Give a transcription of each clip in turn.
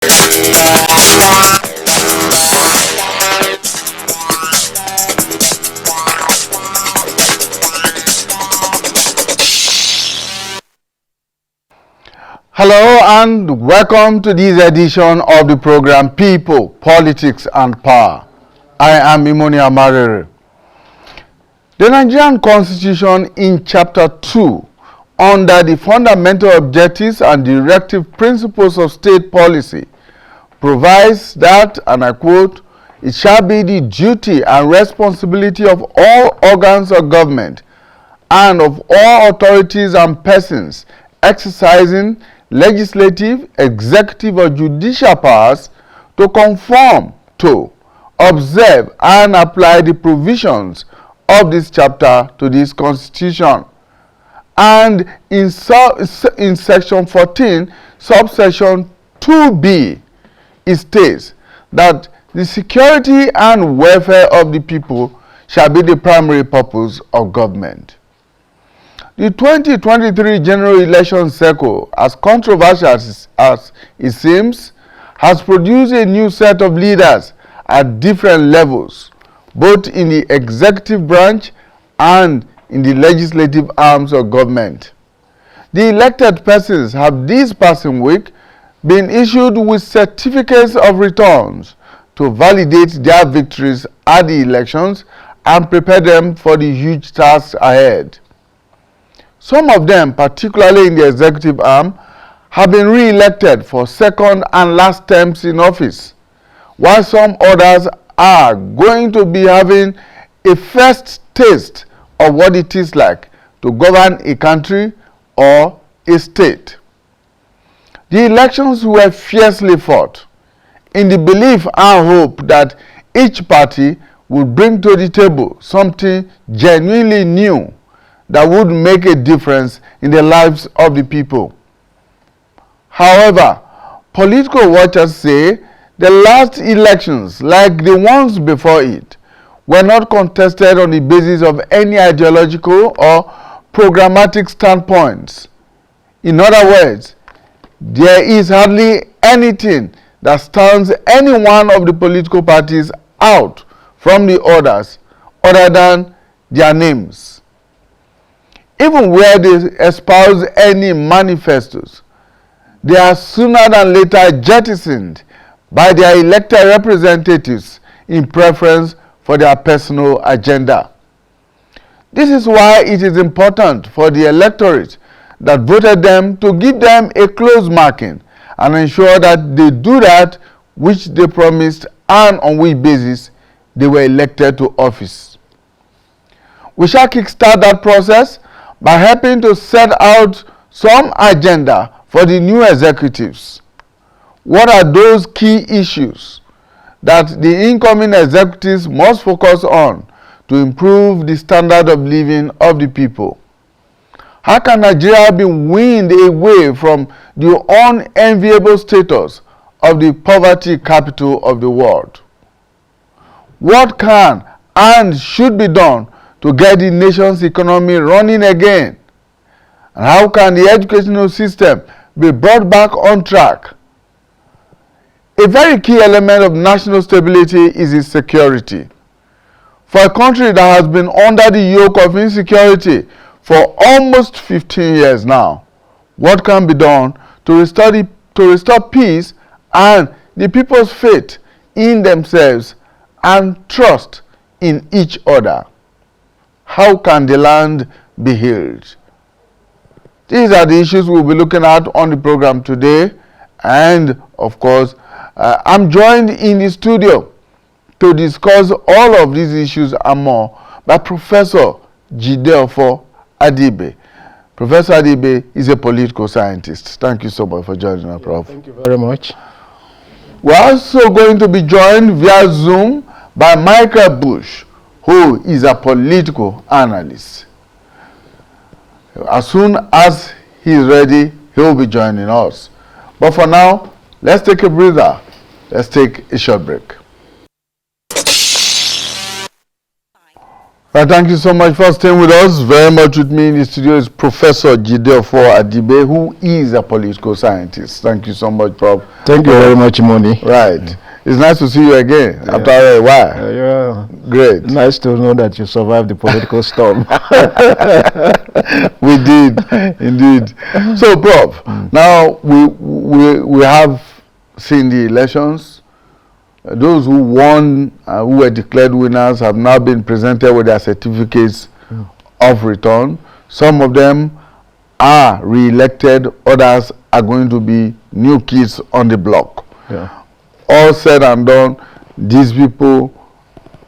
Hello and welcome to this edition of the program People, Politics and Power. I am Imoni Amarere. The Nigerian Constitution in Chapter 2, under the Fundamental Objectives and Directive Principles of State Policy, provides that, and I quote, "It shall be the duty and responsibility of all organs of government and of all authorities and persons exercising legislative, executive, or judicial powers to conform to, observe, and apply the provisions of this chapter to this Constitution." And in Section 14, subsection 2b, it states that the security and welfare of the people shall be the primary purpose of government. The 2023 general election cycle, as controversial as it seems, has produced a new set of leaders at different levels, both in the executive branch and in the legislative arms of government. The elected persons have this passing week been issued with certificates of returns to validate their victories at the elections and prepare them for the huge tasks ahead. Some of them, particularly in the executive arm, have been re-elected for second and last terms in office, while some others are going to be having a first taste of what it is like to govern a country or a state. The elections were fiercely fought in the belief and hope that each party would bring to the table something genuinely new that would make a difference in the lives of the people. However, political watchers say the last elections, like the ones before it, were not contested on the basis of any ideological or programmatic standpoints. In other words, there is hardly anything that stands any one of the political parties out from the others other than their names. Even where they espouse any manifestos, they are sooner than later jettisoned by their elected representatives in preference for their personal agenda. This is why it is important for the electorate that voted them to give them a close marking and ensure that they do that which they promised and on which basis they were elected to office. We shall kickstart that process by helping to set out some agenda for the new executives. What are those key issues that the incoming executives must focus on to improve the standard of living of the people? How can Nigeria be weaned away from the unenviable status of the poverty capital of the world? What can and should be done to get the nation's economy running again? And how can the educational system be brought back on track? A very key element of national stability is its security. For a country that has been under the yoke of insecurity for almost 15 years now, what can be done to restore peace and the people's faith in themselves and trust in each other? How can the land be healed? These are the issues we'll be looking at on the program today. And of course, I'm joined in the studio to discuss all of these issues and more by Professor Jideofor Adibe. Professor Adibe is a political scientist. Thank you so much for joining us, Prof. Thank you very much. We're also going to be joined via Zoom by Michael Bush, who is a political analyst. As soon as he's ready, he'll be joining us. But for now, let's take a breather. Let's take a short break. Well, thank you so much for staying with us. Very much with me in the studio is Professor Jideofor Adibe, who is a political scientist. Thank you so much, Prof. Thank you very much, Moni. Right. It's nice to see you again after a while. Yeah. Great. Nice to know that you survived the political storm. We did, indeed. So, Prof, now we have seen the elections. Those who won, who were declared winners, have now been presented with their certificates of return. Some of them are re-elected, others are going to be new kids on the block. Yeah. All said and done, these people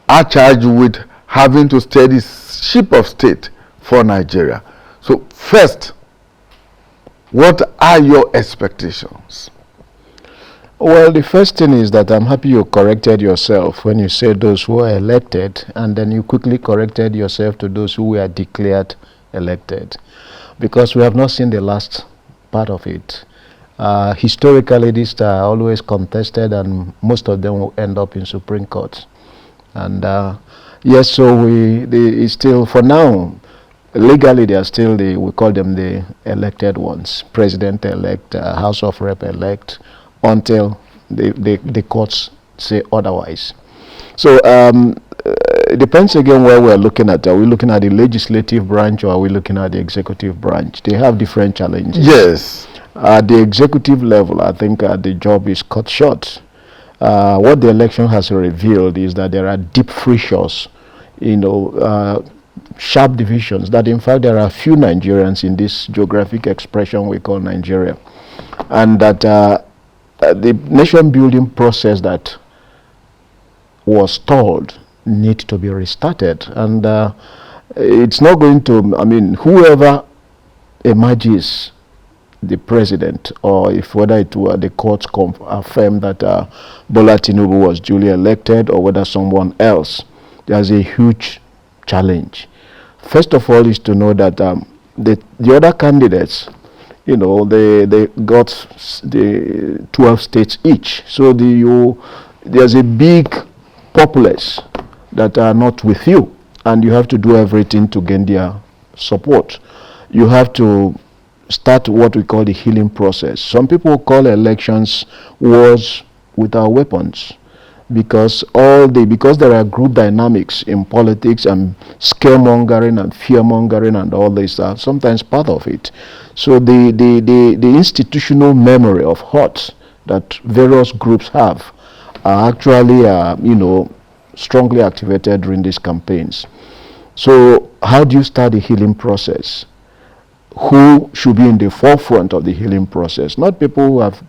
are charged with having to steer the ship of state for Nigeria. So first, what are your expectations? Well, the first thing is that I'm happy you corrected yourself when you said those who are elected, and then you quickly corrected yourself to those who were declared elected, because we have not seen the last part of it. Historically, these are always contested, and most of them will end up in Supreme Court. And yes, so it's still, for now, legally they are still we call them the elected ones, President-elect, House of Rep-elect, until the courts say otherwise. So it depends again where we're looking at. Are we looking at the legislative branch, or are we looking at the executive branch? They have different challenges. Yes. At the executive level, I think the job is cut short. What the election has revealed is that there are deep fissures, sharp divisions, that in fact there are few Nigerians in this geographic expression we call Nigeria, and that the nation building process that was stalled needs to be restarted. And it's not going to, I mean, whoever emerges the president, or if whether it were the courts affirm that Bola Tinubu was duly elected, or whether someone else, there's a huge challenge. First of all is to know that the other candidates, they got the 12 states each. So there's a big populace that are not with you, and you have to do everything to gain their support. You have to start what we call the healing process. Some people call elections wars without weapons, because there are group dynamics in politics, and scaremongering and fearmongering and all this are sometimes part of it. So the institutional memory of hurt that various groups have are actually strongly activated during these campaigns. So how do you start the healing process? Who should be in the forefront of the healing process? Not people who have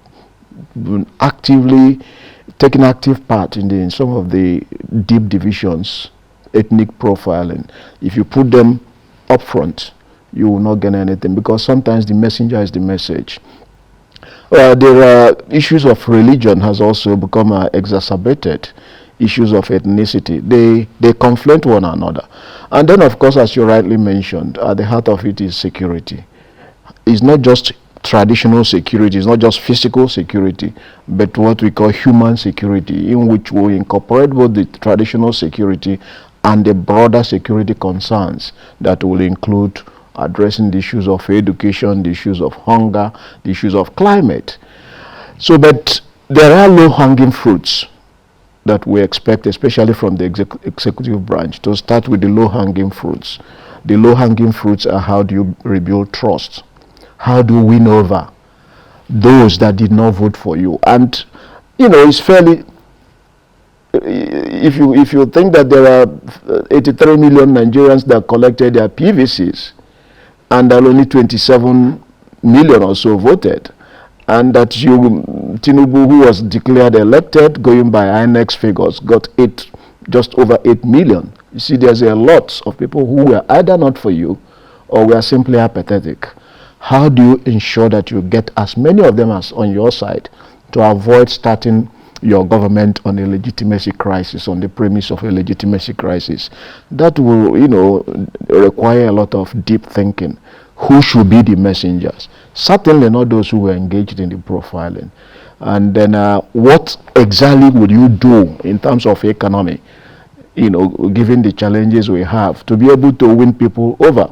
been actively taking active part in some of the deep divisions, ethnic profiling. If you put them up front, you will not gain anything, because sometimes the messenger is the message. There are issues of religion has also become exacerbated. Issues of ethnicity, they conflict one another. And then, of course, as you rightly mentioned, at the heart of it is security. It's not just traditional security, it's not just physical security, but what we call human security, in which we incorporate both the traditional security and the broader security concerns that will include addressing the issues of education, the issues of hunger, the issues of climate. So, but there are low-hanging fruits that we expect, especially from the executive branch. To start with the low-hanging fruits. The low-hanging fruits are: how do you rebuild trust? How do you win over those that did not vote for you? And it's fairly, if you think that there are 83 million Nigerians that collected their PVCs, and that only 27 million or so voted, and that Tinubu, who was declared elected, going by INEX figures, got just over 8 million. You see, there's a lot of people who were either not for you, or were simply apathetic. How do you ensure that you get as many of them as on your side, to avoid starting your government on a legitimacy crisis, on the premise of a legitimacy crisis? That will, require a lot of deep thinking. Who should be the messengers? Certainly not those who were engaged in the profiling. And then what exactly would you do in terms of economy? given the challenges we have, to be able to win people over.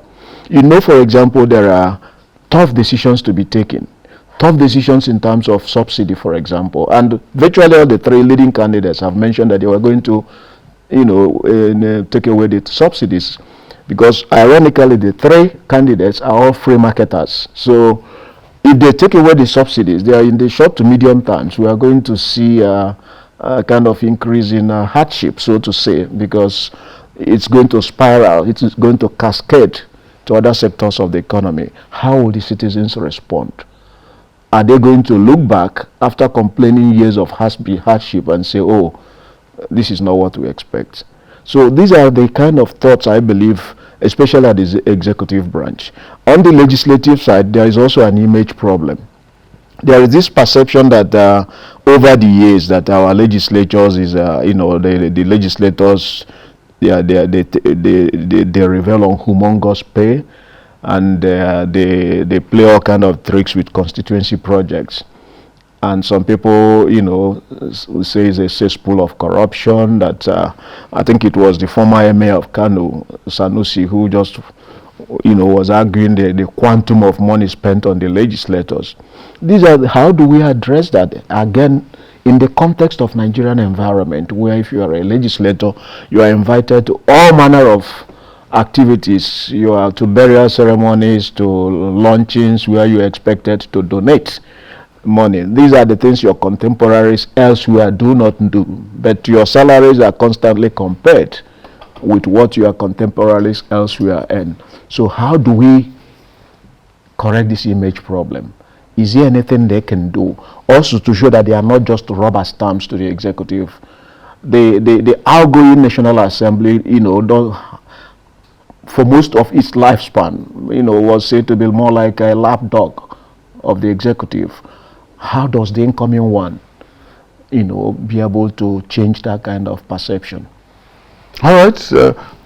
For example, there are tough decisions to be taken. Tough decisions in terms of subsidy, for example. And virtually all the three leading candidates have mentioned that they were going to, take away the subsidies. Because ironically, the three candidates are all free marketers. So if they take away the subsidies, they are in the short to medium terms, we are going to see a kind of increase in hardship, so to say, because it's going to spiral, it is going to cascade to other sectors of the economy. How will the citizens respond? Are they going to look back after complaining years of hardship and say, oh, this is not what we expect? So these are the kind of thoughts, I believe, especially at the executive branch. On the legislative side, there is also an image problem. There is this perception that over the years that our legislatures is, the legislators, they revel on humongous pay, and they play all kind of tricks with constituency projects. And some people, say it's a cesspool of corruption. That I think it was the former Emir of Kano, Sanusi, who just, was arguing the quantum of money spent on the legislators. How do we address that? Again, in the context of Nigerian environment, where if you are a legislator, you are invited to all manner of activities. You are to burial ceremonies, to launchings where you are expected to donate money. These are the things your contemporaries elsewhere do not do, but your salaries are constantly compared with what your contemporaries elsewhere earn. So how do we correct this image problem? Is there anything they can do also to show that they are not just rubber stamps to the executive? The outgoing National Assembly, for most of its lifespan, was said to be more like a lapdog of the executive. How does the incoming one, be able to change that kind of perception? All right,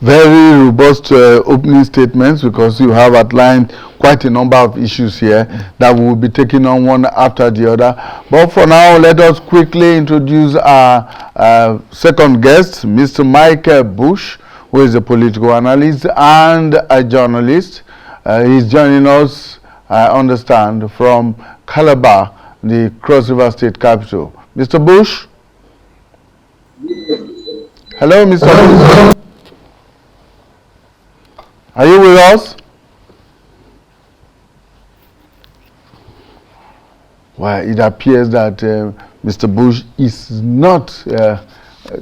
very robust opening statements, because you have outlined quite a number of issues here that we will be taking on one after the other. But for now, let us quickly introduce our second guest, Mr. Michael Bush, who is a political analyst and a journalist. He's joining us, I understand, from Calabar, the Cross River State capital. Mr. Bush? Hello, Mr. Bush. Are you with us? Well, it appears that Mr. Bush is not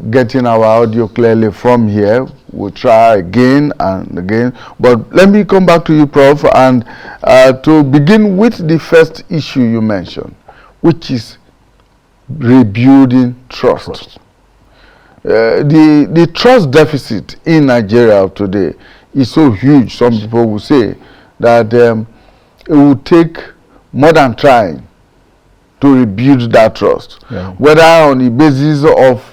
getting our audio clearly from here. We'll try again and again. But let me come back to you, Prof, and to begin with the first issue you mentioned, which is rebuilding trust. The trust deficit in Nigeria of today is so huge. Some people will say that it will take more than trying to rebuild that trust, whether on the basis of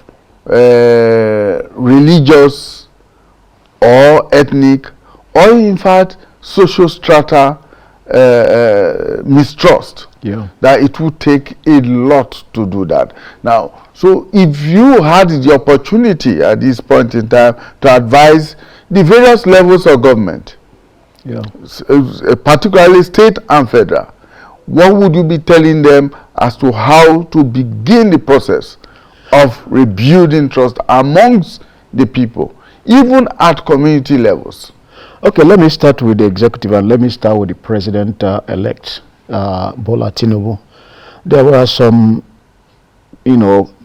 religious or ethnic, or in fact social strata mistrust. That it would take a lot to do that. Now, so if you had the opportunity at this point in time to advise the various levels of government, particularly state and federal, what would you be telling them as to how to begin the process of rebuilding trust amongst the people, even at community levels? Okay, let me start with the executive, and let me start with the president-elect, Bola Tinubu. There were some,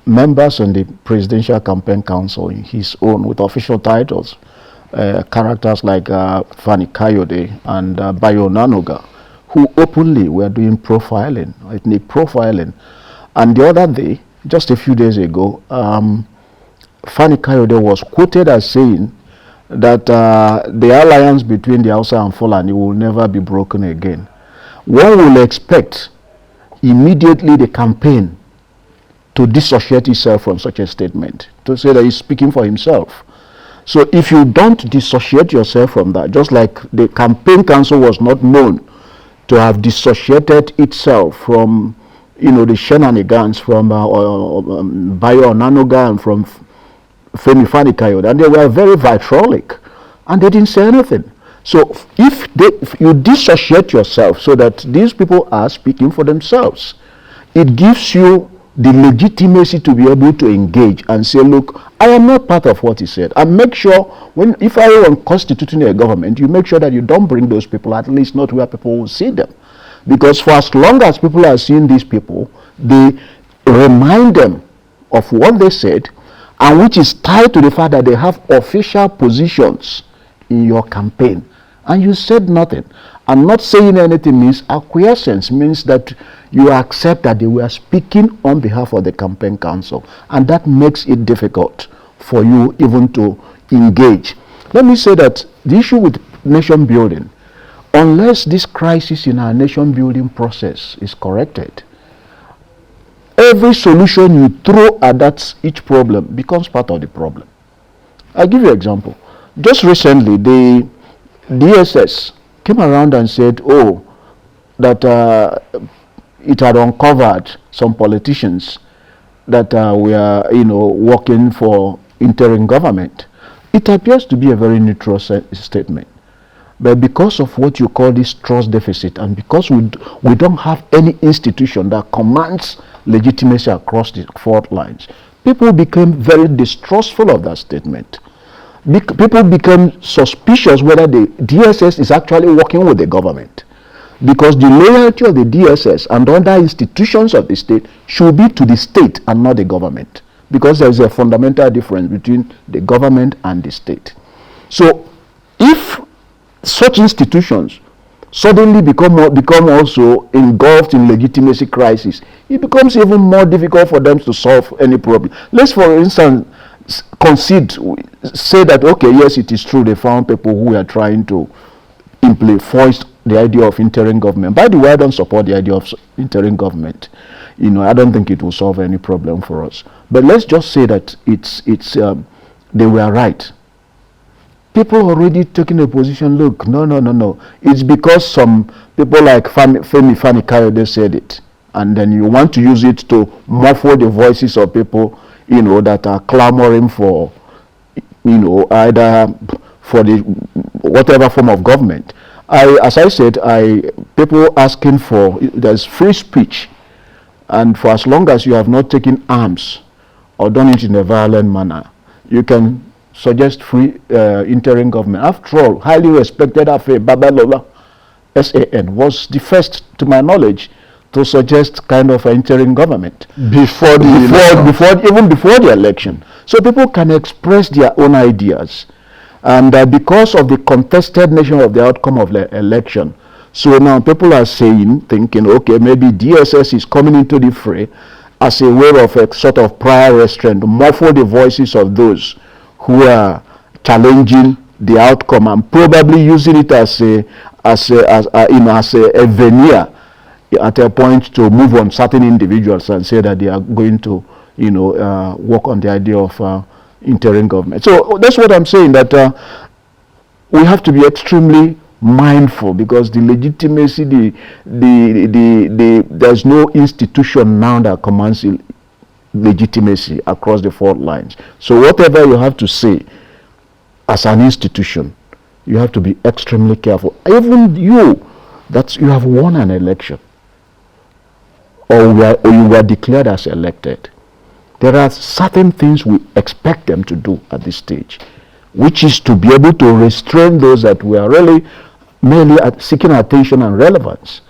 members on the Presidential Campaign Council in his own with official titles, characters like Fani Kayode and Bayo Onanuga, who openly were doing profiling, ethnic profiling. And the other day, just a few days ago, Fani Kayode was quoted as saying that the alliance between the Hausa and Fulani will never be broken again. One will expect immediately the campaign to dissociate itself from such a statement, to say that he's speaking for himself. So if you don't dissociate yourself from that, just like the campaign council was not known to have dissociated itself from, the shenanigans from Bayo Onanuga and from Femi Fani-Kayode, and they were very vitriolic, and they didn't say anything. So if you dissociate yourself so that these people are speaking for themselves, it gives you the legitimacy to be able to engage and say, look, I am not part of what he said. And make sure, if I am constituting a government, you make sure that you don't bring those people, at least not where people will see them. Because for as long as people are seeing these people, they remind them of what they said, and which is tied to the fact that they have official positions in your campaign. And you said nothing. And not saying anything means acquiescence, means that you accept that they were speaking on behalf of the campaign council. And that makes it difficult for you even to engage. Let me say that the issue with nation building, unless this crisis in our nation building process is corrected, every solution you throw at each problem becomes part of the problem. I'll give you an example. Just recently, the DSS came around and said, that it had uncovered some politicians that were, working for interim government. It appears to be a very neutral statement. But because of what you call this trust deficit, and because we don't have any institution that commands legitimacy across the fault lines, people became very distrustful of that statement. People became suspicious whether the DSS is actually working with the government, because the loyalty of the DSS and other institutions of the state should be to the state and not the government, because there is a fundamental difference between the government and the state. So if such institutions suddenly become also engulfed in legitimacy crisis, it becomes even more difficult for them to solve any problem. Let's, for instance, say that, okay, yes, it is true, they found people who are trying to foist the idea of interim government. By the way, I don't support the idea of interim government. I don't think it will solve any problem for us. But let's just say that they were right. People already taking a position, look, no. It's because some people like Femi Fani-Kayode said it. And then you want to use it to muffle the voices of people, that are clamoring for, either for the whatever form of government. As I said, people asking for, there's free speech. And for as long as you have not taken arms or done it in a violent manner, you can suggest free interim government. After all, highly respected Afe Babalola, SAN, was the first, to my knowledge, to suggest kind of an interim government before the election. So people can express their own ideas, and because of the contested nature of the outcome of the election, so now people are thinking, okay, maybe DSS is coming into the fray as a way of a sort of prior restraint to muffle the voices of those who are challenging the outcome, and probably using it as a veneer at a point to move on certain individuals and say that they are going to, work on the idea of interim government. So that's what I'm saying, that we have to be extremely mindful, because the legitimacy, there's no institution now that commands legitimacy across the fault lines. So whatever you have to say as an institution, you have to be extremely careful. Even you have won an election, or you were declared as elected, there are certain things we expect them to do at this stage, which is to be able to restrain those that were really merely seeking attention and relevance.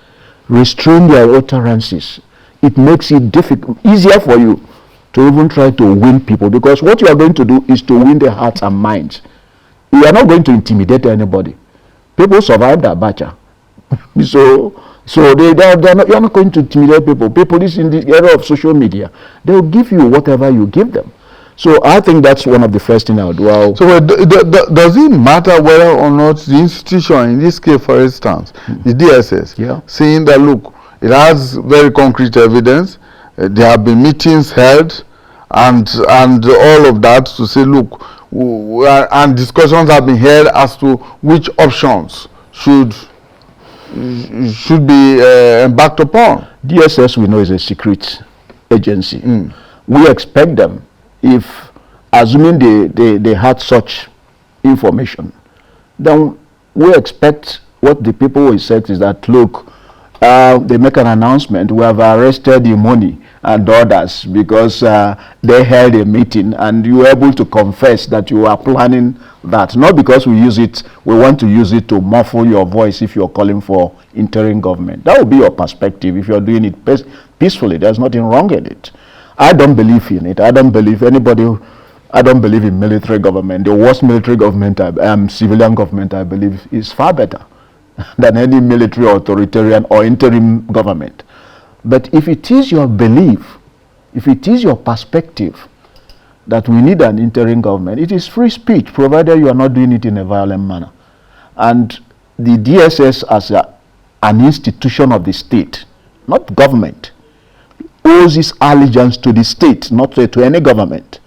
Restrain their utterances. It makes it easier for you to even try to win people, because what you are going to do is to win their hearts and minds. You are not going to intimidate anybody. People survived Abacha. So you're not going to intimidate people. People is in the era of social media. They will give you whatever you give them. So I think that's one of the first things I would do. So does it matter whether or not the institution, in this case, for instance, the DSS, saying that, look, it has very concrete evidence, there have been meetings held, and all of that, to say, look, and discussions have been held as to which options should be embarked upon. DSS, we know, is a secret agency. We expect them, if assuming they had such information, then we expect what the people will say is that, look, they make an announcement, we have arrested the money and others because they held a meeting, and you were able to confess that you are planning that, not because we want to use it to muffle your voice if you're calling for interim government. That would be your perspective if you're doing it peacefully. There's nothing wrong in it. I don't believe in it. I don't believe in military government. The worst military government, civilian government, I believe, is far better than any military, authoritarian, or interim government. But if it is your belief, if it is your perspective that we need an interim government, it is free speech, provided you are not doing it in a violent manner. And the DSS, as an institution of the state, not government, owes its allegiance to the state, not to any government.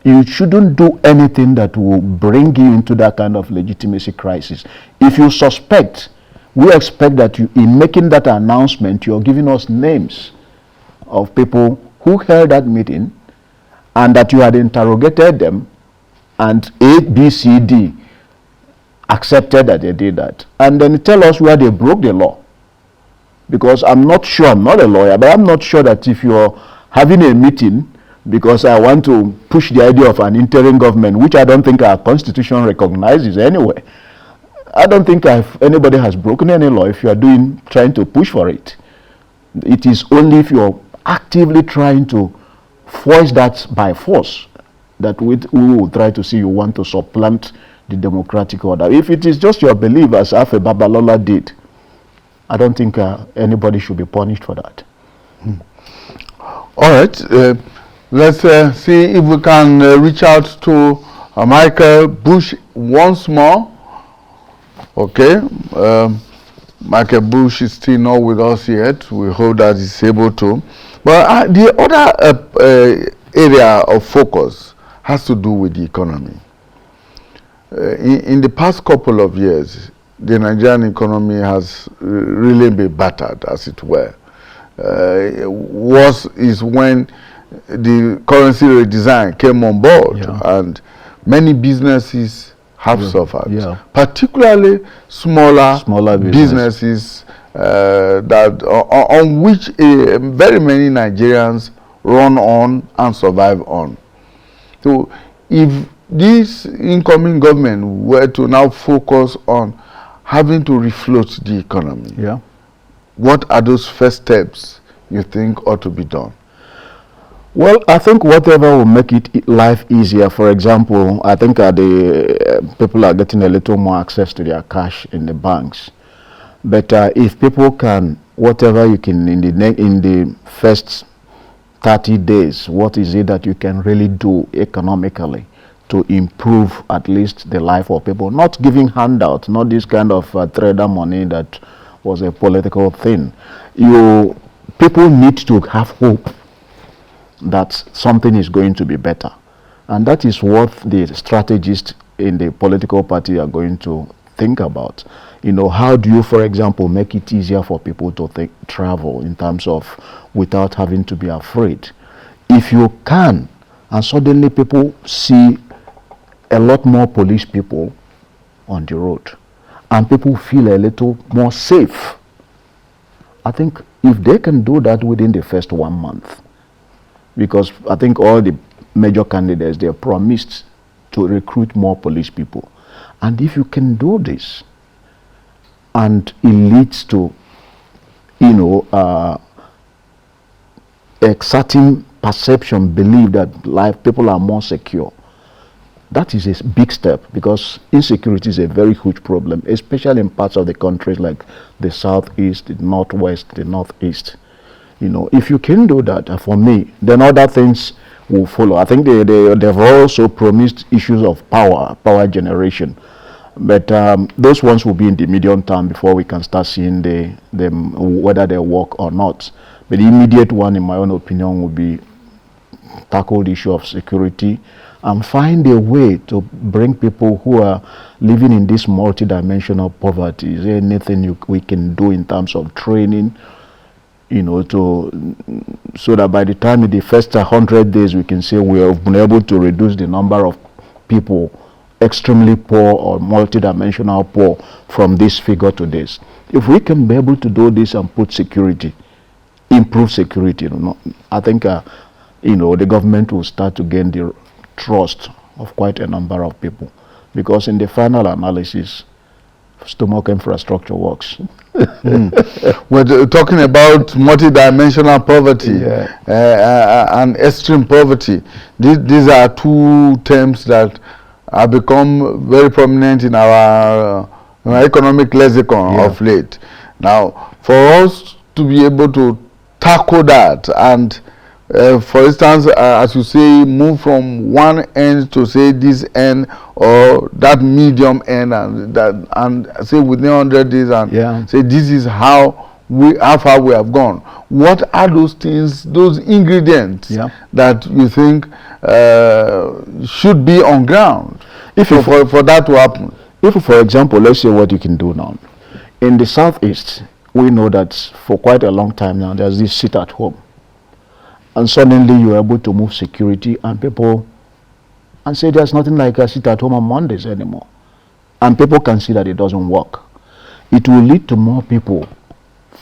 You shouldn't do anything that will bring you into that kind of legitimacy crisis. If you suspect, we expect that you, in making that announcement, you're giving us names of people who held that meeting and that you had interrogated them, and A, B, C, D accepted that they did that. And then tell us where they broke the law. Because I'm not sure, I'm not a lawyer, but I'm not sure that if you're having a meeting because I want to push the idea of an interim government, which I don't think our constitution recognizes anyway, I don't think anybody has broken any law if you are trying to push for it. It is only if you're actively trying to force that by force that we will try to see you want to supplant the democratic order. If it is just your belief, as Afe Babalola did, I don't think anybody should be punished for that. All right. Let's see if we can reach out to Michael Bush once more. Okay. Michael Bush is still not with us yet. We hope that he's able to. But the other area of focus has to do with the economy. In the past couple of years, the Nigerian economy has really been battered, as it were. Worse is when the currency redesign came on board, and many businesses have suffered, particularly smaller businesses that on which very many Nigerians run on and survive on. So if this incoming government were to now focus on having to refloat the economy, what are those first steps you think ought to be done? Well, I think whatever will make life easier. For example, I think the people are getting a little more access to their cash in the banks. But if people can, whatever you can in the first 30 days, what is it that you can really do economically to improve at least the life of people? Not giving handouts, not this kind of trader money that was a political thing. People need to have hope that something is going to be better. And that is what the strategists in the political party are going to think about. You know, how do you, for example, make it easier for people to travel in terms of without having to be afraid? If you can, and suddenly people see a lot more police people on the road, and people feel a little more safe, I think if they can do that within the first 1 month, because I think all the major candidates, they promised to recruit more police people. And if you can do this, and it leads to, a certain perception, belief that people are more secure, that is a big step, because insecurity is a very huge problem, especially in parts of the countries like the southeast, the northwest, the northeast. If you can do that, for me, then other things will follow. I think they've also promised issues of power generation. But those ones will be in the medium term before we can start seeing them whether they work or not. But the immediate one, in my own opinion, will be tackle the issue of security and find a way to bring people who are living in this multidimensional poverty. Is there anything we can do in terms of training? so that by the time in the first 100 days we can say we have been able to reduce the number of people extremely poor or multidimensional poor from this figure to this. If we can be able to do this and put security, improve security, I think the government will start to gain the trust of quite a number of people, because in the final analysis, stomach infrastructure works. We're talking about multidimensional poverty and extreme poverty. These are two terms that have become very prominent in our economic lexicon of late. Now, for us to be able to tackle that and for instance, as you say, move from one end to say this end or that medium end, and say within 100 days, and say this is how far we have gone. What are those things, those ingredients that you think should be on ground for that to happen? If, for example, let's say what you can do now in the Southeast, we know that for quite a long time now there's this sit at home. And suddenly you're able to move security and people and say there's nothing like a sit at home on Mondays anymore. And people can see that it doesn't work. It will lead to more people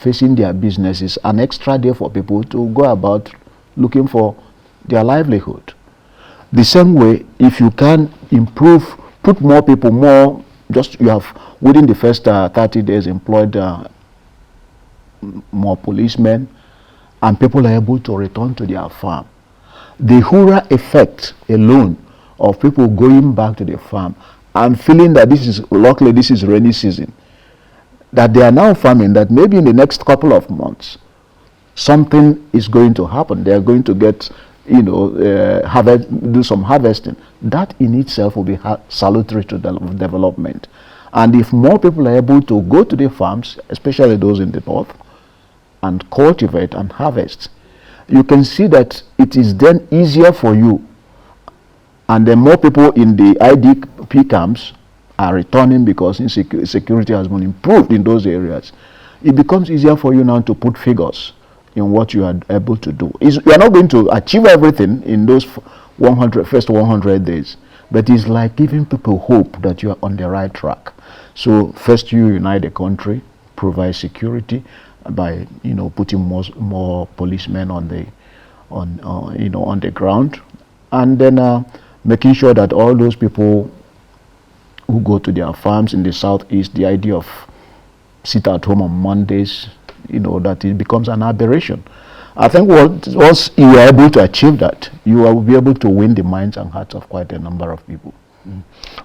facing their businesses, an extra day for people to go about looking for their livelihood. The same way, if you can improve, put more people, you have within the first 30 days employed more policemen, and people are able to return to their farm. The hurrah effect alone of people going back to the farm and feeling that luckily this is rainy season, that they are now farming, that maybe in the next couple of months something is going to happen. They are going to get, do some harvesting. That in itself will be salutary to development. And if more people are able to go to the farms, especially those in the north, and cultivate and harvest, you can see that it is then easier for you, and then more people in the IDP camps are returning because security has been improved in those areas. It becomes easier for you now to put figures in what you are able to do. You are not going to achieve everything in those first 100 days, but it's like giving people hope that you are on the right track. So first you unite the country, provide security, by putting more policemen on the ground, and then making sure that all those people who go to their farms in the Southeast, the idea of sit at home on Mondays, that it becomes an aberration. I think once you are able to achieve that, you will be able to win the minds and hearts of quite a number of people.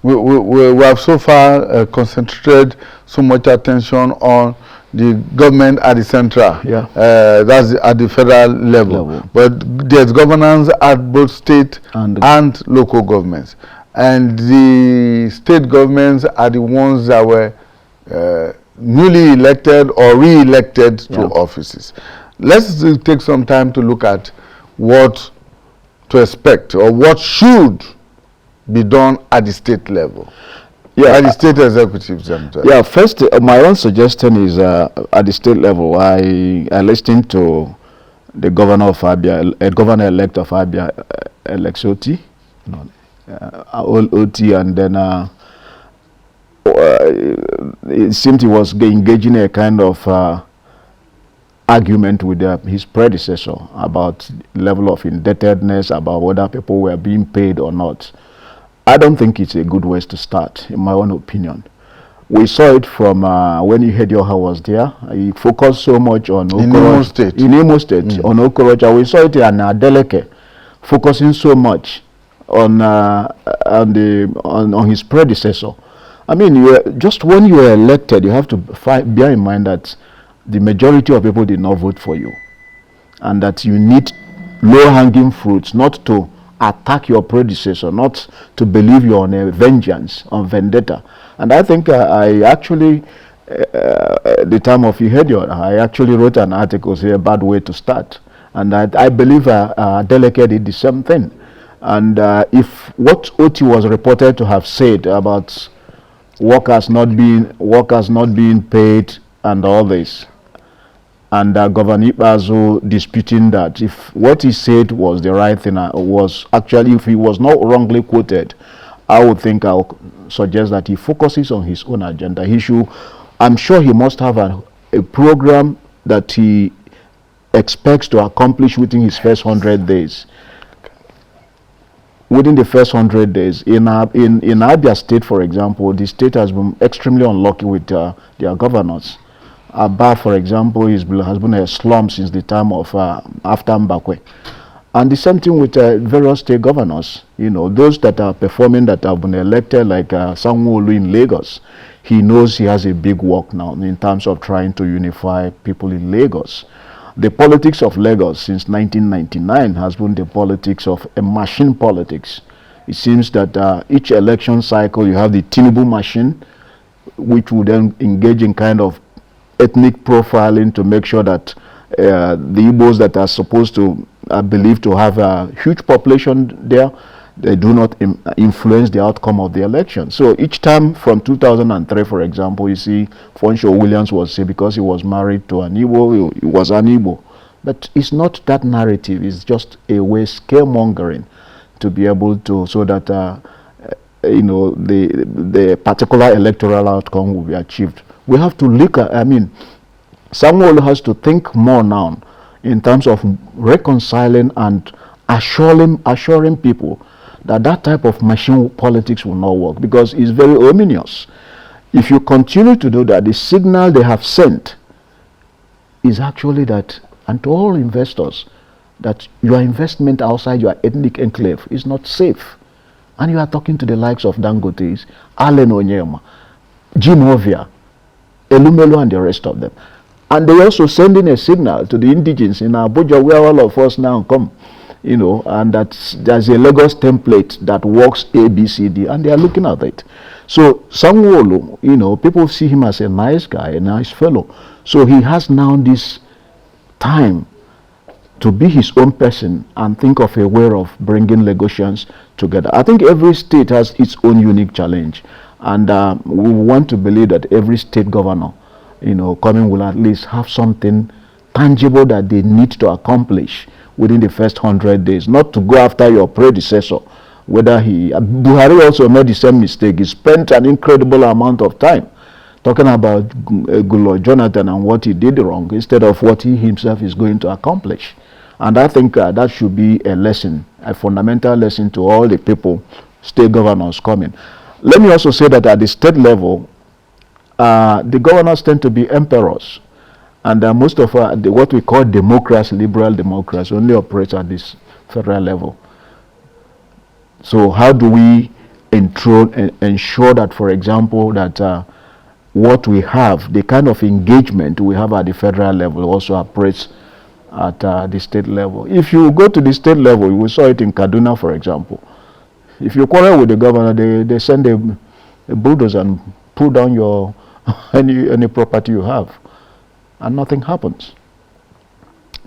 We have so far concentrated so much attention on the government at the central, that's at the federal level. But there's governance at both state and local governments. And the state governments are the ones that were newly elected or re-elected to offices. Let's take some time to look at what to expect or what should be done at the state level. At the state executives. First, my own suggestion is at the state level, I listened to the governor of Abia, governor-elect of Abia, Alex Oti, Oti, and then it seemed he was engaging a kind of argument with his predecessor about level of indebtedness, about whether people were being paid or not. I don't think it's a good way to start, in my own opinion. We saw it from when Ihedioha was there. He focused so much on Imo State. In Imo State, on Okorocha. We saw it in Adeleke, focusing so much on his predecessor. I mean, just when you are elected, you have to bear in mind that the majority of people did not vote for you, and that you need low-hanging fruits, not to attack your predecessor, not to believe you're on a vengeance, on vendetta. And I think I actually, the time of Ihedioha, I actually wrote an article saying a bad way to start. And I believe Adeleke did the same thing. And if what Oti was reported to have said about workers not being paid and all this, and Governor Ibazo disputing that if what he said was the right thing, was actually, if he was not wrongly quoted, I would think I'll suggest that he focuses on his own agenda. He should, I'm sure he must have a program that he expects to accomplish within his first 100 days. Within the first 100 days, in Abia State, for example, the state has been extremely unlucky with their governors. Aba, for example, has been a slum since the time of after Mbakwe. And the same thing with various state governors. You know, those that are performing, that have been elected, like Sanwo-Olu in Lagos. He knows he has a big work now in terms of trying to unify people in Lagos. The politics of Lagos since 1999 has been the politics of a machine politics. It seems that each election cycle you have the Tinubu machine, which would then engage in kind of ethnic profiling to make sure that the Igbos that are supposed to are believed to have a huge population there, they do not influence the outcome of the election. So each time from 2003, for example, you see Funsho Williams was say because he was married to an Igbo, he was an Igbo. But it's not that narrative, it's just a way scaremongering to be able to, so that you know, the particular electoral outcome will be achieved. We have to look at, I mean, Samuel has to think more now in terms of reconciling and assuring people that that type of machine politics will not work, because it's very ominous. If you continue to do that, the signal they have sent is actually that, and to all investors, that your investment outside your ethnic enclave is not safe. And you are talking to the likes of Dangote, Allen Onyema, Jim Ovia, Elumelu, and the rest of them. And they also sending a signal to the indigents in Abuja, where all of us now come, you know, and that there's a Lagos template that works A, B, C, D, and they are looking at it. So Sanwo-Olu, you know, people see him as a nice guy, a nice fellow. So he has now this time to be his own person and think of a way of bringing Lagosians together. I think every state has its own unique challenge, and we want to believe that every state governor, you know, coming will at least have something tangible that they need to accomplish within the first 100 days, not to go after your predecessor. Whether Buhari also made the same mistake. He spent an incredible amount of time talking about Goodluck Jonathan and what he did wrong, instead of what he himself is going to accomplish. And I think that should be a lesson, a fundamental lesson to all the people, state governors coming. Let me also say that at the state level, the governors tend to be emperors, and most of what we call democracy, liberal democracy, only operates at this federal level. So how do we ensure that, for example, that what we have, the kind of engagement we have at the federal level, also operates at the state level? If you go to the state level, we saw it in Kaduna, for example. If you quarrel with the governor, they send a bulldozer and pull down your any property you have, and nothing happens.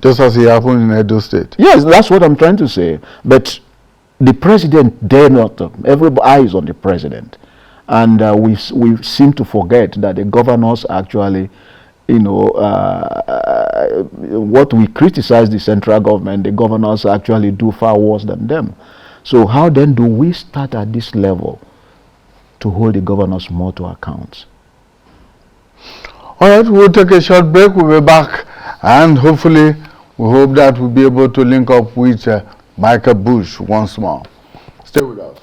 Just as it happened in Edo State. Yes, that's what I'm trying to say. But the president dare not. Every eye is on the president, and we seem to forget that the governors actually, you know, what we criticize the central government, the governors actually do far worse than them. So how then do we start at this level to hold the governors more to account? All right, we'll take a short break. We'll be back, and hopefully we hope that we'll be able to link up with Michael Bush once more. Stay with us.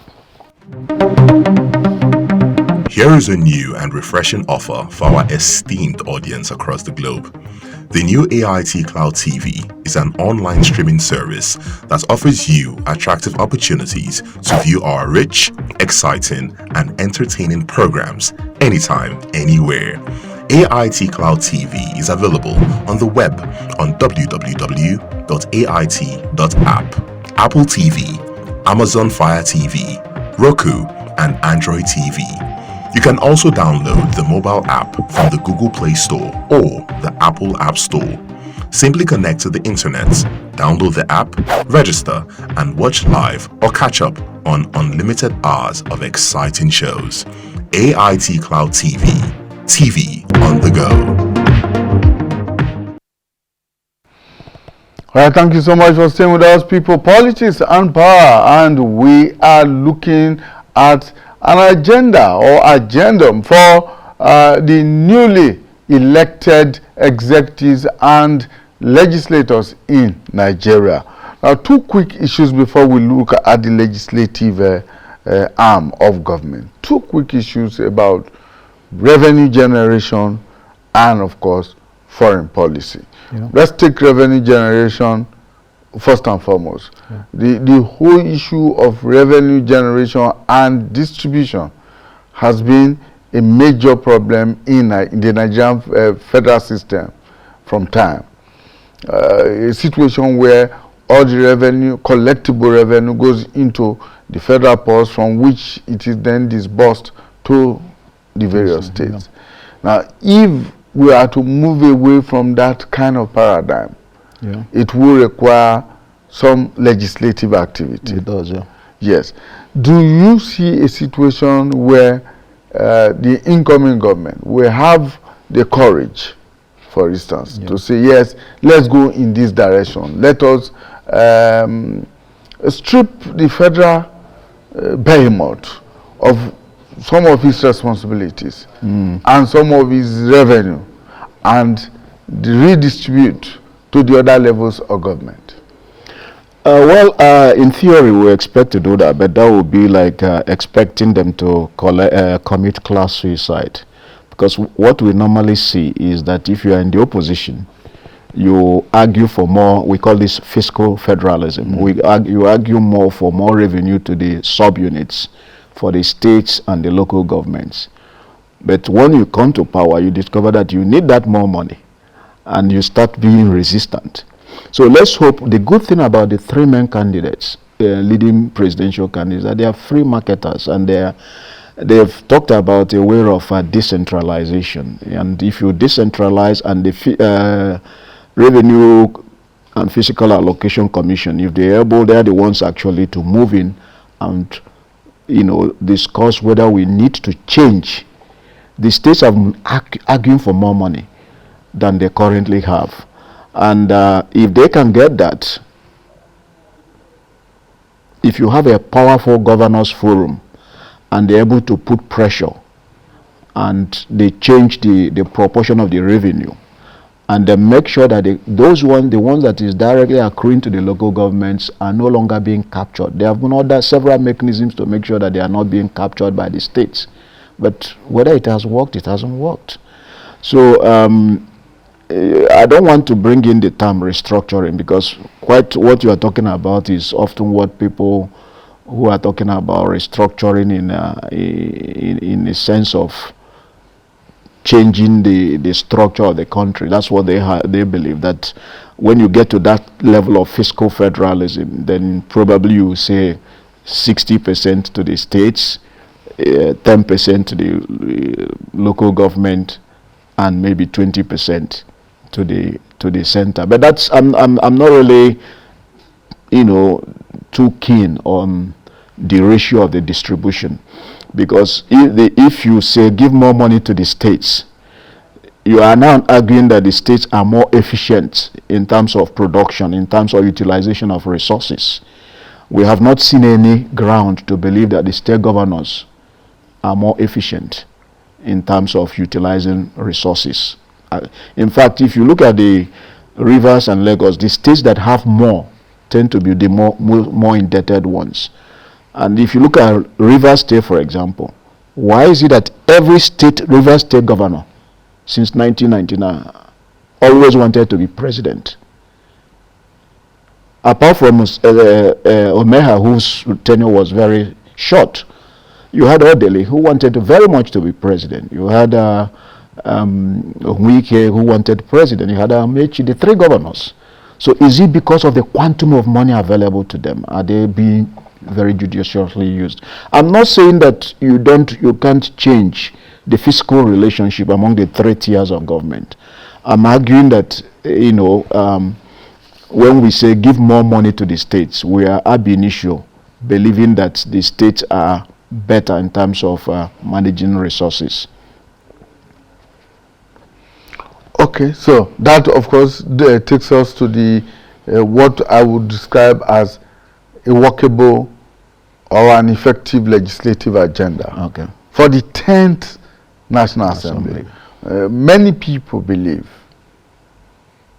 Here is a new and refreshing offer for our esteemed audience across the globe. The new AIT Cloud TV is an online streaming service that offers you attractive opportunities to view our rich, exciting, and entertaining programs anytime, anywhere. AIT Cloud TV is available on the web on www.ait.app, Apple TV, Amazon Fire TV, Roku, and Android TV. You can also download the mobile app from the Google Play Store or the Apple App Store. Simply connect to the internet, download the app, register, and watch live or catch up on unlimited hours of exciting shows. AIT Cloud TV. TV on the go. All right, thank you so much for staying with us, people. Politics and power, and we are looking at an agenda or agendum for the newly elected executives and legislators in Nigeria. Now, two quick issues before we look at the legislative arm of government. Two quick issues about revenue generation and, of course, foreign policy. Yeah. Let's take revenue generation first and foremost. Yeah. The whole issue of revenue generation and distribution has been a major problem in the Nigerian federal system from time. A situation where all the revenue, collectible revenue, goes into the federal purse, from which it is then disbursed to the various states. Yeah. Now, if we are to move away from that kind of paradigm, it will require some legislative activity. It does, yeah. Yes. Do you see a situation where the incoming government will have the courage, for instance, to say, yes, let's go in this direction. Let us strip the federal behemoth of some of his responsibilities and some of his revenue, and redistribute to the other levels of government? In theory, we expect to do that, but that would be like expecting them to commit class suicide. Because what we normally see is that if you are in the opposition, you argue for more, we call this fiscal federalism. You argue more for more revenue to the subunits, for the states and the local governments. But when you come to power, you discover that you need that more money, and you start being resistant. So let's hope. The good thing about the three main candidates, leading presidential candidates, that they are free marketers, and they've talked about a way of decentralization. And if you decentralize, and the Revenue and Fiscal Allocation Commission, if they're able, they're the ones actually to move in and discuss whether we need to change. The states have been arguing for more money than they currently have. And if they can get that, if you have a powerful governors forum and they're able to put pressure and they change the proportion of the revenue, and then make sure that the ones that is directly accruing to the local governments are no longer being captured. There have been several mechanisms to make sure that they are not being captured by the states. But whether it has worked, it hasn't worked. So I don't want to bring in the term restructuring, because quite what you are talking about is often what people who are talking about restructuring in a sense of changing the structure of the country. That's what they believe, that when you get to that level of fiscal federalism, then probably you say 60% to the states, 10% to the local government, and maybe 20% to the center. But that's I'm not really too keen on the ratio of the distribution, because if you say give more money to the states, you are now arguing that the states are more efficient in terms of production, in terms of utilization of resources. We have not seen any ground to believe that the state governors are more efficient in terms of utilizing resources. In fact, if you look at the Rivers and Lagos, the states that have more tend to be the more indebted ones. And if you look at Rivers State, for example, why is it that every Rivers State governor since 1999 always wanted to be president? Apart from Omeha, whose tenure was very short, you had Odele, who wanted very much to be president. You had Wike, who wanted president. You had Amechi, the three governors. So is it because of the quantum of money available to them? Are they being very judiciously used? I'm not saying that you can't change the fiscal relationship among the three tiers of government. I'm arguing that when we say give more money to the states, we are ab initio believing that the states are better in terms of managing resources. Okay, so that of course takes us to the what I would describe as a workable or an effective legislative agenda Okay. for the 10th National Assembly. Many people believe,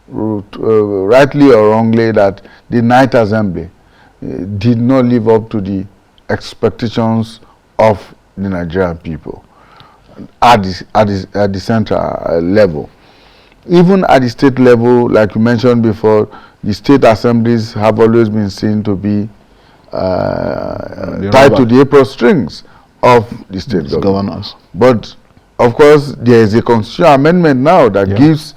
rightly or wrongly, that the 9th Assembly did not live up to the expectations of the Nigerian people at the central level. Even at the state level, like you mentioned before, the state assemblies have always been seen to be tied to the apron strings of the state governors. But of course, there is a constitutional amendment now that gives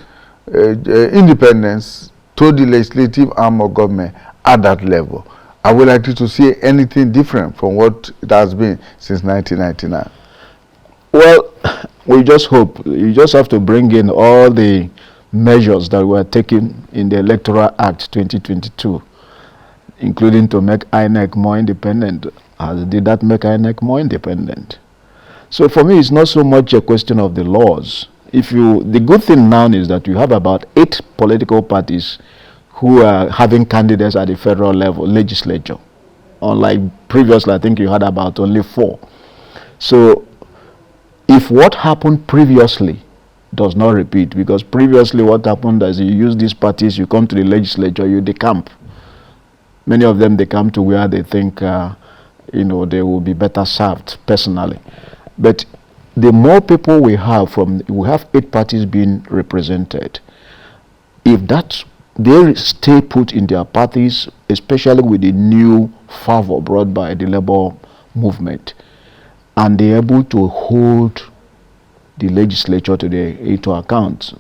independence to the legislative arm of government at that level. Are we likely to see anything different from what it has been since 1999? Well, we just hope. You just have to bring in all the measures that were taken in the Electoral Act 2022, including to make INEC more independent. Did that make INEC more independent? So for me, it's not so much a question of the laws. The good thing now is that you have about 8 political parties who are having candidates at the federal level, legislature. Unlike previously, I think you had about only 4. So if what happened previously does not repeat, because previously what happened is you use these parties, you come to the legislature, you decamp. Many of them, they come to where they think, they will be better served personally. But the more people we have we have 8 parties being represented. If they stay put in their parties, especially with the new fervor brought by the labor movement, and they're able to hold the legislature to account.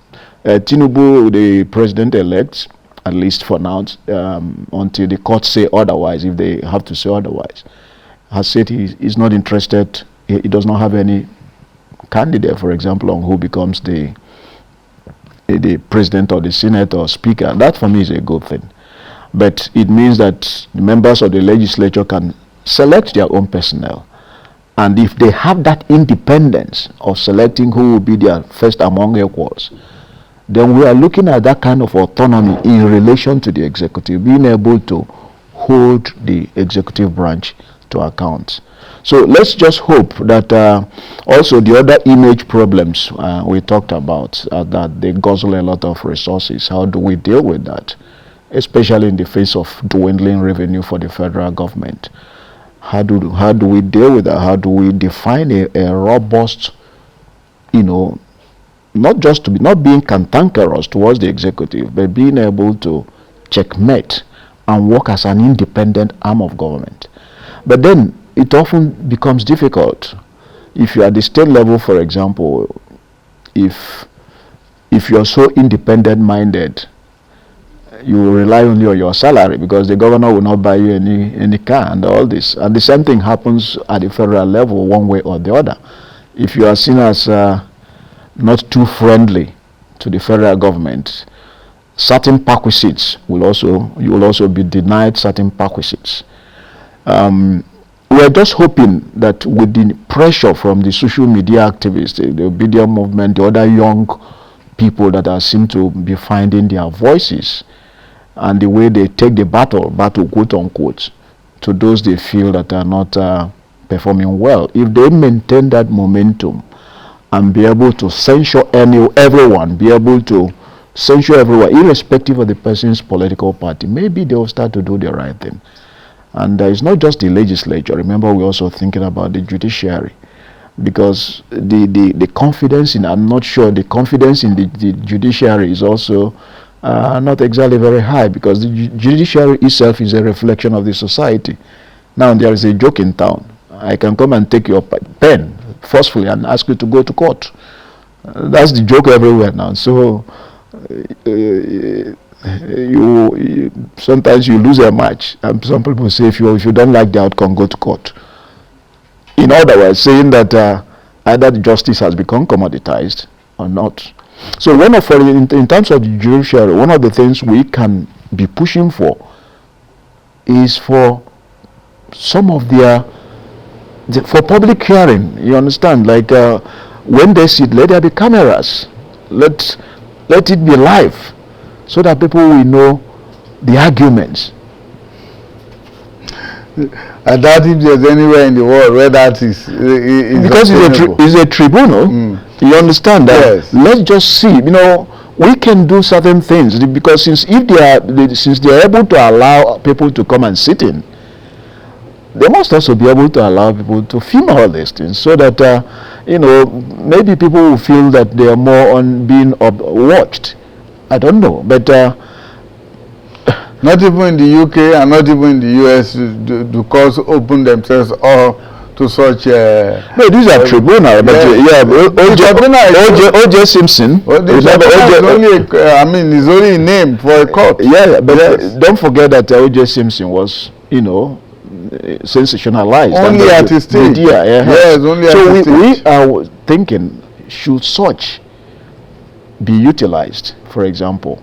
Tinubu, the president-elect, at least for now, until the courts say otherwise, if they have to say otherwise, has said he's not interested. He does not have any candidate, for example, on who becomes the president or the Senate or speaker. That for me is a good thing. But it means that the members of the legislature can select their own personnel. And if they have that independence of selecting who will be their first among equals, then we are looking at that kind of autonomy in relation to the executive, being able to hold the executive branch to account. So let's just hope that also the other image problems we talked about, that they guzzle a lot of resources. How do we deal with that, especially in the face of dwindling revenue for the federal government? How do we deal with that? How do we define a robust, not being cantankerous towards the executive, but being able to checkmate and work as an independent arm of government? But then it often becomes difficult. If you are at the state level, for example, if you're so independent-minded, you will rely only on your salary because the governor will not buy you any car and all this. And the same thing happens at the federal level, one way or the other. If you are seen as not too friendly to the federal government, certain perquisites you will also be denied certain perquisites. We are just hoping that with the pressure from the social media activists, the Obedience movement, the other young people that seem to be finding their voices, and the way they take the battle quote unquote, to those they feel that are not performing well, if they maintain that momentum and be able to censure everyone, irrespective of the person's political party, maybe they will start to do the right thing. And it's not just the legislature. Remember, we're also thinking about the judiciary, because the confidence in, I'm not sure, the confidence in the judiciary is also not exactly very high, because the judiciary itself is a reflection of the society. Now, there is a joke in town. I can come and take your pen forcefully and ask you to go to court. That's the joke everywhere now. So sometimes you lose a match, and some people say if you don't like the outcome, go to court. In other words, saying that either the justice has become commoditized or not. So in terms of the judiciary, one of the things we can be pushing for is for some of for public hearing. You understand? Like when they sit, let there be cameras. Let it be live, so that people will know the arguments. I doubt if there's anywhere in the world where that is Because it's a tribunal. You understand that? Yes. Let's just see. We can do certain things because since they are able to allow people to come and sit in, they must also be able to allow people to film all these things, so that maybe people will feel that they are more on being watched. I don't know, but not even in the UK and not even in the US do courts open themselves up to such. No, these are tribunal, but O.J. Simpson. It's only a name for a court. Yeah, but don't forget that O.J. Simpson was, sensationalized. Only at his stage. Yes, only at his stage. We are thinking, should such be utilized, for example,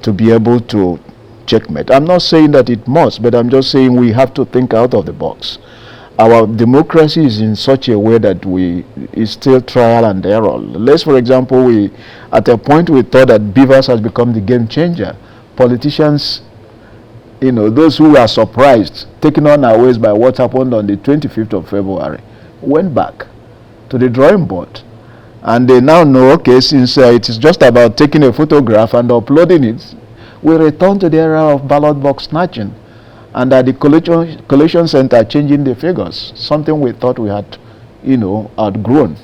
to be able to checkmate? I'm not saying that it must, but I'm just saying we have to think out of the box. Our democracy is in such a way that it's still trial and error. Let's, for example, at a point we thought that Beavers has become the game changer. Politicians, those who were surprised, taken unawares by what happened on the 25th of February, went back to the drawing board. And they now know, okay, since it is just about taking a photograph and uploading it, we return to the era of ballot box snatching. And at the collation center changing the figures, something we thought we had, outgrown.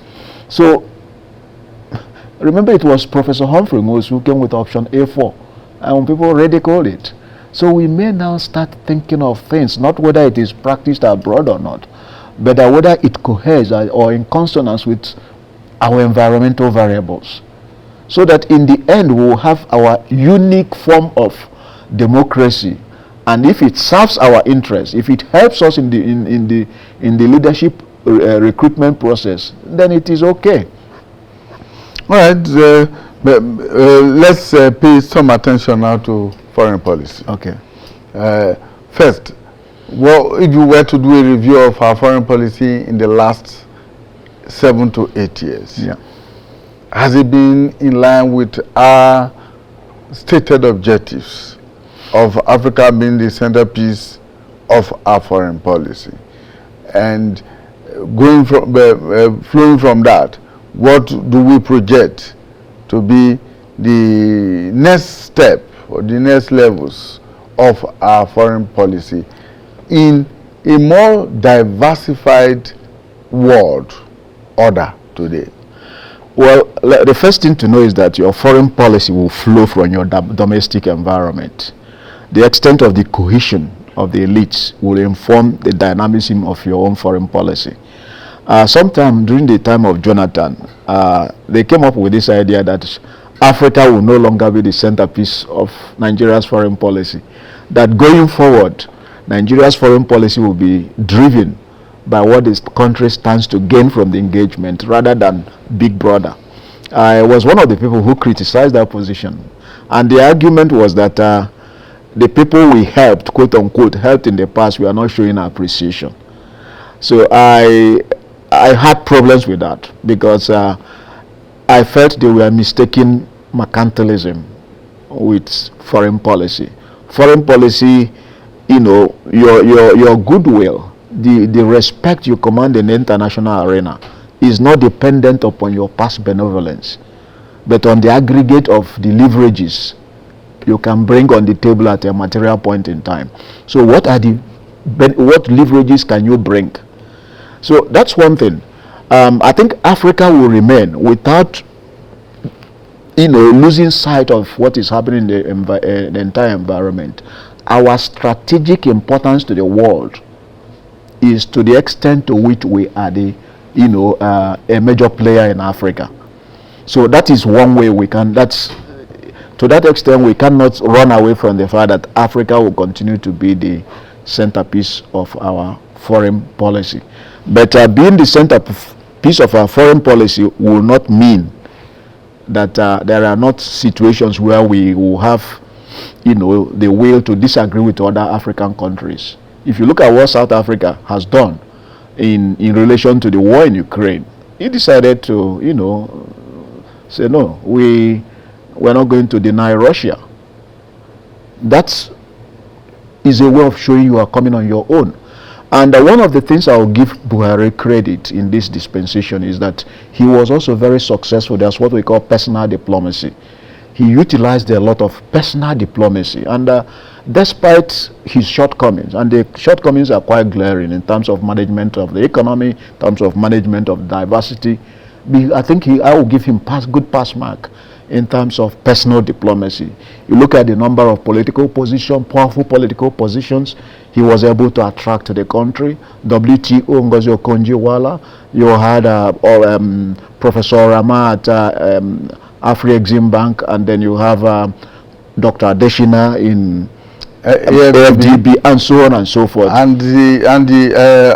So, remember it was Professor Humphrey Mose who came with option A4, and people ridiculed it. So we may now start thinking of things, not whether it is practiced abroad or not, but whether it coheres or in consonance with our environmental variables. So that in the end we will have our unique form of democracy. And if it serves our interests, if it helps us in the leadership recruitment process, then it is okay. All right. Let's pay some attention now to foreign policy. Okay. First, if you were to do a review of our foreign policy in the last 7 to 8 years, has it been in line with our stated objectives of Africa being the centerpiece of our foreign policy? And flowing from that, what do we project to be the next step or the next levels of our foreign policy in a more diversified world order today? Well, the first thing to know is that your foreign policy will flow from your domestic environment. The extent of the cohesion of the elites will inform the dynamism of your own foreign policy. Sometime during the time of Jonathan, they came up with this idea that Africa will no longer be the centerpiece of Nigeria's foreign policy. That going forward, Nigeria's foreign policy will be driven by what the country stands to gain from the engagement rather than Big Brother. I was one of the people who criticized that position. And the argument was that the people we helped, quote unquote, helped in the past, we are not showing appreciation. So I had problems with that because I felt they were mistaking mercantilism with foreign policy. Foreign policy, your goodwill, the respect you command in the international arena is not dependent upon your past benevolence, but on the aggregate of the leverages you can bring on the table at a material point in time. So what leverages can you bring? So that's one thing. I think Africa will remain without losing sight of what is happening in the entire environment. Our strategic importance to the world is to the extent to which we are a major player in Africa. So that is one way we can, to that extent we cannot run away from the fact that Africa will continue to be the centerpiece of our foreign policy. But being the centerpiece of our foreign policy will not mean that there are not situations where we will have the will to disagree with other African countries. If you look at what South Africa has done in relation to the war in Ukraine, he decided to say no, we're not going to deny Russia. That's is a way of showing you are coming on your own. And one of the things I will give Buhari credit in this dispensation is that he was also very successful. That's what we call personal diplomacy. He utilized a lot of personal diplomacy, and despite his shortcomings, and the shortcomings are quite glaring in terms of management of the economy, in terms of management of diversity, I think I will give him good pass mark in terms of personal diplomacy. You look at the number of political positions, powerful political positions he was able to attract to the country. WTO Ngozi Okonjo-Iweala, you had Professor Rama at Afri-Exim Bank, and then you have Dr. Adeshina in AFDB, and so on and so forth. And the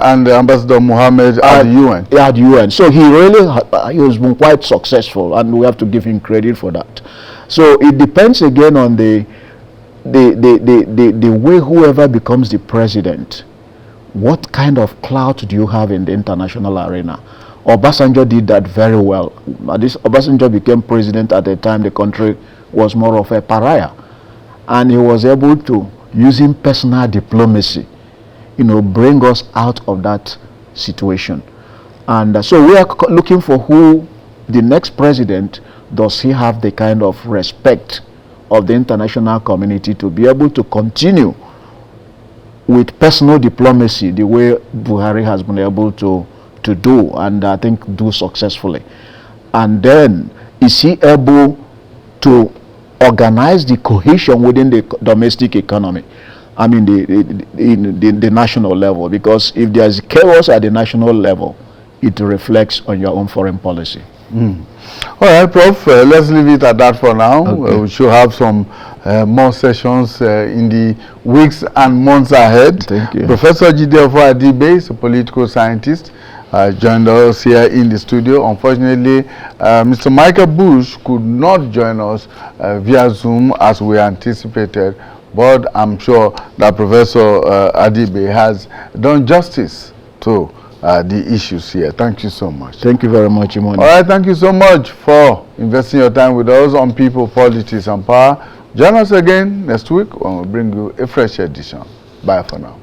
Ambassador Mohammed at the UN. At UN. So he has been quite successful, and we have to give him credit for that. So it depends again on the way whoever becomes the president, what kind of clout do you have in the international arena? Obasanjo did that very well. Obasanjo became president at a time the country was more of a pariah, and he was able to, using personal diplomacy, bring us out of that situation. And so we are looking for who the next president, does he have the kind of respect of the international community to be able to continue with personal diplomacy the way Buhari has been able to do, and I think do successfully. And then, is he able to organize the cohesion within the domestic economy? I mean, the national level, because if there's chaos at the national level, it reflects on your own foreign policy. All right, Prof, let's leave it at that for now. Okay. We should have some more sessions in the weeks and months ahead. Thank you. Professor Jide Ofo Adibe is a political scientist, joined us here in the studio. Unfortunately, Mr. Michael Bush could not join us via Zoom as we anticipated, but I'm sure that Professor Adibe has done justice to the issues here. Thank you so much. Thank you very much, Imoni. All right, thank you so much for investing your time with us on People, Politics and Power. Join us again next week when we bring you a fresh edition. Bye for now.